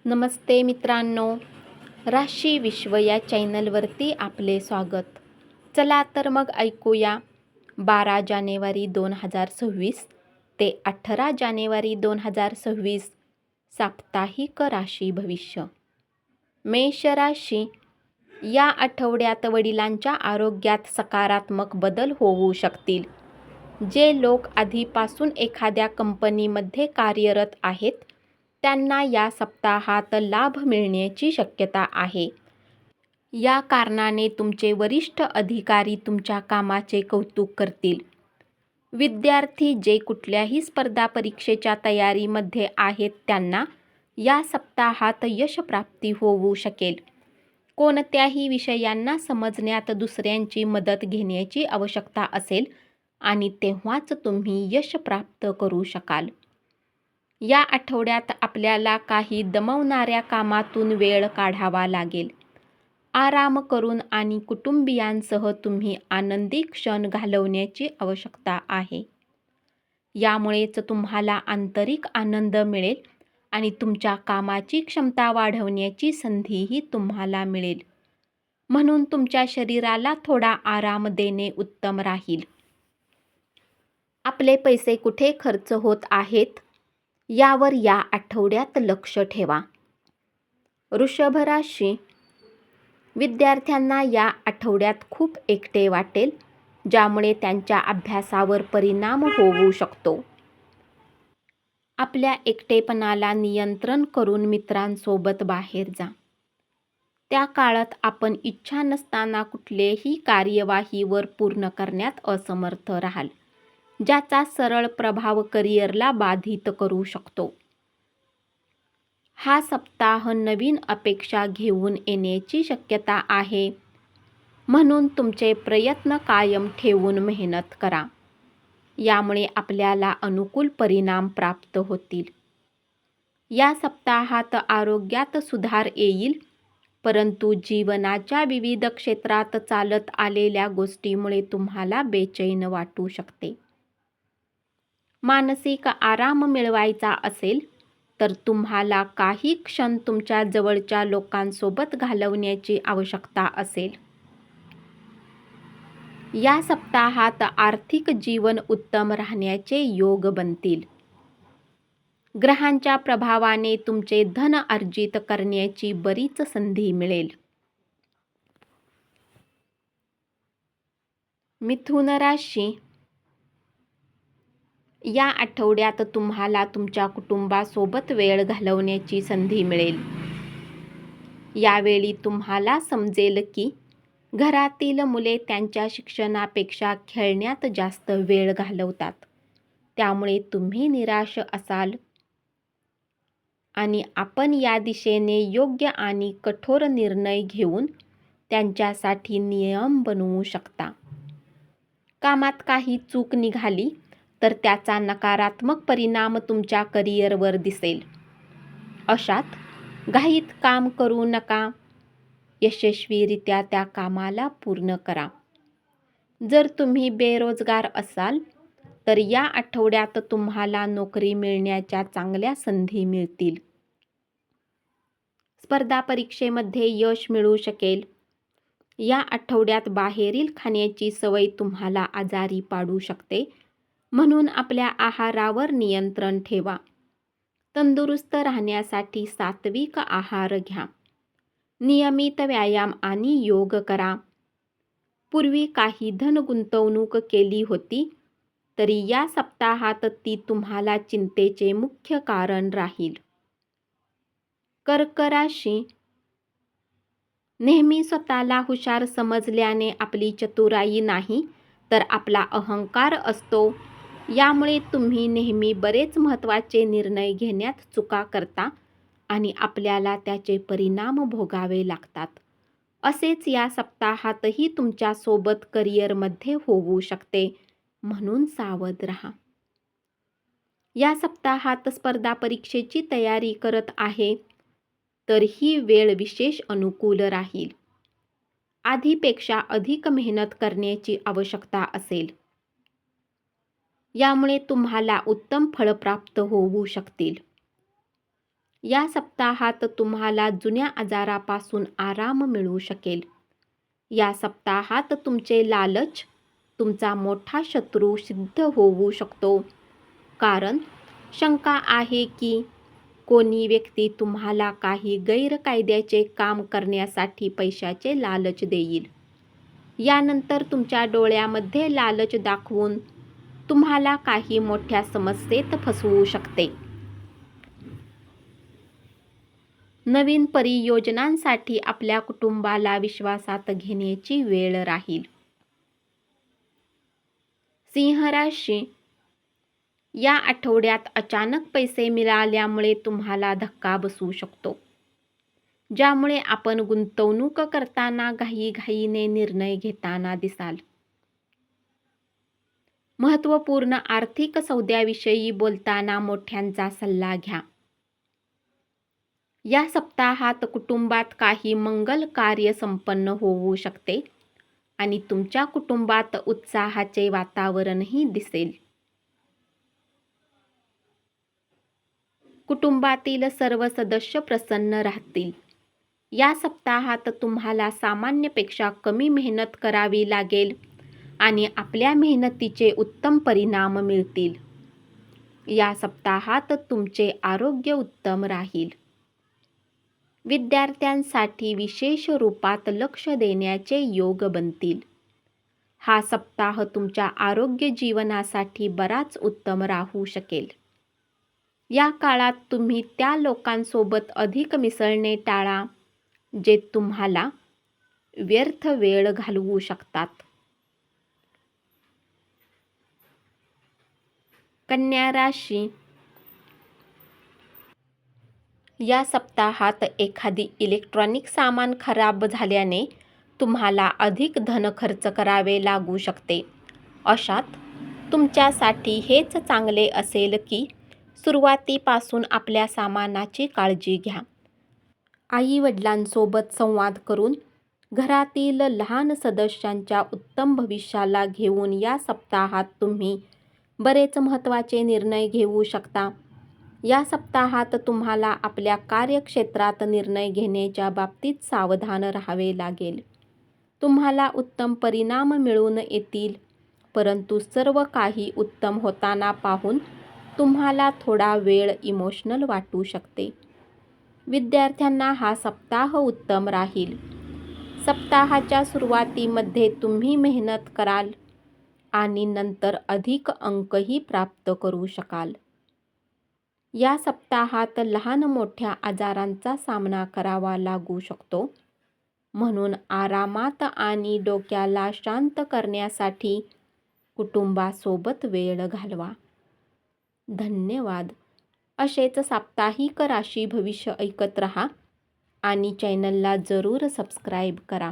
नमस्ते मित्रांनो, राशी विश्व या चॅनलवरती आपले स्वागत. चला तर मग ऐकूया 12 जानेवारी 2026 ते 18 जानेवारी 2026 साप्ताहिक राशी भविष्य. मेष राशी, या आठवड्यात वडिलांच्या आरोग्यात सकारात्मक बदल होऊ शकतील. जे लोक आधीपासून एखाद्या कंपनीमध्ये कार्यरत आहेत त्यांना या सप्ताहात लाभ मिळण्याची शक्यता आहे. या कारणाने तुमचे वरिष्ठ अधिकारी तुमच्या कामाचे कौतुक करतील. विद्यार्थी जे कुठल्याही स्पर्धा परीक्षेच्या तयारीमध्ये आहेत त्यांना या सप्ताहात यशप्राप्ती होऊ शकेल. कोणत्याही विषयांना समजण्यात दुसऱ्यांची मदत घेण्याची आवश्यकता असेल आणि तेव्हाच तुम्ही यश प्राप्त करू शकाल. या आठवड्यात आपल्याला काही दमवणाऱ्या कामातून वेळ काढावा लागेल. आराम करून आणि कुटुंबियांसह तुम्ही आनंदी क्षण घालवण्याची आवश्यकता आहे. यामुळेच तुम्हाला आंतरिक आनंद मिळेल आणि तुमच्या कामाची क्षमता वाढवण्याची संधीही तुम्हाला मिळेल. म्हणून तुमच्या शरीराला थोडा आराम देणे उत्तम राहील. आपले पैसे कुठे खर्च होत आहेत यावर या आठवड्यात लक्ष ठेवा. वृषभ राशी, विद्यार्थ्यांना या आठवड्यात खूप एकटे वाटेल, ज्यामुळे त्यांच्या अभ्यासावर परिणाम होऊ शकतो. आपल्या एकटेपणाला नियंत्रण करून मित्रांसोबत बाहेर जा. त्या काळात आपण इच्छा नसताना कुठलेही कार्यवाहीवर पूर्ण करण्यात असमर्थ राहाल, ज्याचा सरळ प्रभाव करिअरला बाधित करू शकतो. हा सप्ताह नवीन अपेक्षा घेऊन येण्याची शक्यता आहे, म्हणून तुमचे प्रयत्न कायम ठेवून मेहनत करा. यामुळे आपल्याला अनुकूल परिणाम प्राप्त होतील. या सप्ताहात आरोग्यात सुधार येईल, परंतु जीवनाच्या विविध क्षेत्रात चालत आलेल्या गोष्टीमुळे तुम्हाला बेचैन वाटू शकते. मानसिक आराम मिळवायचा असेल तर तुम्हाला काही क्षण तुमच्या जवळच्या लोकांसोबत घालवण्याची आवश्यकता असेल. या सप्ताहात आर्थिक जीवन उत्तम राहण्याचे योग बनतील. ग्रहांच्या प्रभावाने तुमचे धन अर्जित करण्याची बरीच संधी मिळेल. मिथुन राशी, या आठवड्यात तुम्हाला तुमच्या कुटुंबासोबत वेळ घालवण्याची संधी मिळेल. यावेळी तुम्हाला समजेल की घरातील मुले त्यांच्या शिक्षणापेक्षा खेळण्यात जास्त वेळ घालवतात. त्यामुळे तुम्ही निराश असाल आणि आपण या दिशेने योग्य आणि कठोर निर्णय घेऊन त्यांच्यासाठी नियम बनवू शकता. कामात काही चूक निघाली तर त्याचा नकारात्मक परिणाम तुमच्या करिअरवर दिसेल. अशात घाईत काम करू नका. यशस्वीरित्या त्या कामाला पूर्ण करा. जर तुम्ही बेरोजगार असाल तर या आठवड्यात तुम्हाला नोकरी मिळण्याच्या चांगल्या संधी मिळतील. स्पर्धा परीक्षेमध्ये यश मिळू शकेल. या आठवड्यात बाहेरील खाण्याची सवय तुम्हाला आजारी पाडू शकते, म्हणून आपल्या आहारावर नियंत्रण ठेवा. तंदुरुस्त राहण्यासाठी सात्विक आहार घ्या. नियमित व्यायाम आणि योग करा. पूर्वी काही धन गुंतवणूक केली होती तरी या सप्ताहात ती तुम्हाला चिंतेचे मुख्य कारण राहील. कर्क राशी, नेहमी स्वतःला हुशार समजल्याने आपली चतुराई नाही तर आपला अहंकार असतो. यामुळे तुम्ही नेहमी बरेच महत्त्वाचे निर्णय घेण्यात चुका करता आणि आपल्याला त्याचे परिणाम भोगावे लागतात. असेच या सप्ताहातही तुमच्यासोबत करिअरमध्ये होऊ शकते, म्हणून सावध राहा. या सप्ताहात स्पर्धा परीक्षेची तयारी करत आहे तर ही वेळ विशेष अनुकूल राहील. आधीपेक्षा अधिक मेहनत करण्याची आवश्यकता असेल. यामुळे तुम्हाला उत्तम फळ प्राप्त होऊ शकतील. या सप्ताहात तुम्हाला जुन्या आजारापासून आराम मिळू शकेल. या सप्ताहात तुमचे लालच तुमचा मोठा शत्रू सिद्ध होऊ शकतो, कारण शंका आहे की कोणी व्यक्ती तुम्हाला काही गैरकायद्याचे काम करण्यासाठी पैशाचे लालच देईल. यानंतर तुमच्या डोळ्यामध्ये लालच दाखवून तुम्हाला काही मोठ्या समस्येत फसवू शकते. नवीन परियोजनांसाठी आपल्या कुटुंबाला विश्वासात घेण्याची वेळ राहील. सिंह राशी, या आठवड्यात अचानक पैसे मिळाल्यामुळे तुम्हाला धक्का बसू शकतो, ज्यामुळे आपण गुंतवणूक करताना घाईघाईने निर्णय घेताना दिसाल. महत्त्वपूर्ण आर्थिक सौद्याविषयी बोलताना मोठ्यांचा सल्ला घ्या. या सप्ताहात कुटुंबात काही मंगल कार्य संपन्न होऊ शकते आणि तुमच्या कुटुंबात उत्साहाचे वातावरणही दिसेल. कुटुंबातील सर्व सदस्य प्रसन्न राहतील. या सप्ताहात तुम्हाला सामान्यपेक्षा कमी मेहनत करावी लागेल आणि आपल्या मेहनतीचे उत्तम परिणाम मिळतील. या सप्ताहात तुमचे आरोग्य उत्तम राहील. विद्यार्थ्यांसाठी विशेष रूपात लक्ष देण्याचे योग बनतील. हा सप्ताह तुमच्या आरोग्य जीवनासाठी बराच उत्तम राहू शकेल. या काळात तुम्ही त्या लोकांसोबत अधिक मिसळणे टाळा जे तुम्हाला व्यर्थ वेळ घालवू शकतात. कन्या राशी, या सप्ताहात एखादी इलेक्ट्रॉनिक सामान खराब झाल्याने तुम्हाला अधिक धन खर्च करावे लागू शकते. अशात तुमच्यासाठी हेच चांगले असेल की सुरुवातीपासून आपल्या सामानाची काळजी घ्या. आई-वडिलांसोबत संवाद करून घरातील लहान सदस्यांच्या उत्तम भविष्याला घेऊन या सप्ताहात तुम्ही बरेच महत्त्वाचे निर्णय घेऊ शकता. या सप्ताहात तुम्हाला आपल्या कार्यक्षेत्रात निर्णय घेण्याच्या बाबतीत सावधान राहावे लागेल. तुम्हाला उत्तम परिणाम मिळून येतील, परंतु सर्व काही उत्तम होताना पाहून तुम्हाला थोडा वेळ इमोशनल वाटू शकते. विद्यार्थ्यांना हा सप्ताह उत्तम राहील. सप्ताहाच्या सुरुवातीमध्ये तुम्ही मेहनत कराल आणि नंतर अधिक अंकही प्राप्त करू शकाल. या सप्ताहात लहान-मोठ्या आजारांचा सामना करावा लागू शकतो, म्हणून आरामात आणि डोक्याला शांत करण्यासाठी कुटुंबासोबत वेळ घालवा. धन्यवाद. असेच साप्ताहिक राशी भविष्य ऐकत रहा आणि चॅनलला जरूर सबस्क्राईब करा.